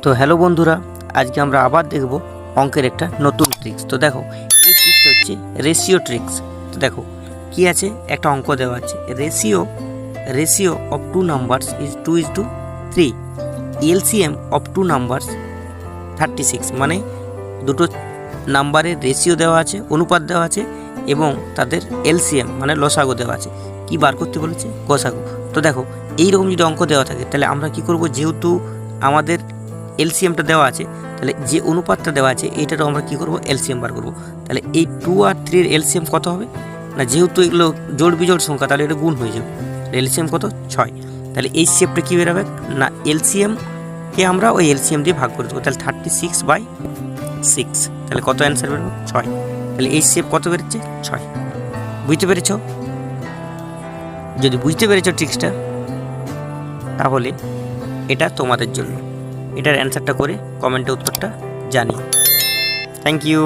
তো হ্যালো বন্ধুরা, আজকে আমরা আবার দেখব অঙ্কের একটা নতুন ট্রিক্স। তো দেখো, এই ট্রিক্সটা হচ্ছে রেশিও ট্রিক্স। তো দেখো কি আছে, একটা অঙ্ক দেওয়া আছে, ratio of two numbers is 2:3, LCM of two numbers 36। মানে দুটো নাম্বারের রেশিও দেওয়া আছে, অনুপাত দেওয়া আছে, এবং তাদের এলসিএম মানে লসাগু দেওয়া আছে। কি বার করতে বলেছে? গসাগু। তো দেখো, এইরকম যদি অঙ্ক দেওয়া থাকে তাহলে আমরা কি করব, যেহেতু আমাদের এলসিএমটা দেওয়া আছে, তাহলে যে অনুপাতটা দেওয়া আছে এইটারও আমরা কি করব, এলসিএম বার করব। তাহলে এই 2 আর 3 এর এলসিএম কত হবে না, যেহেতু এগুলো জোড় বিজোড় সংখ্যা, তাহলে এটা গুণ হয়ে যাবে। এলসিএম কত? 6। তাহলে এই শেপটা কী বেরোবে না, এলসিএমকে আমরা ওই এলসিএম দিয়ে ভাগ করে দেবো। তাহলে 36/6। তাহলে কত অ্যান্সার বেরোবে? 6। তাহলে এই শেপ কত বেরোচ্ছে? 6। বুঝতে পেরেছ? যদি বুঝতে পেরেছ ট্রিক্সটা, তাহলে এটা তোমাদের জন্য। এটার অ্যান্সারটা করে কমেন্টে উত্তরটা জানিও। Thank you.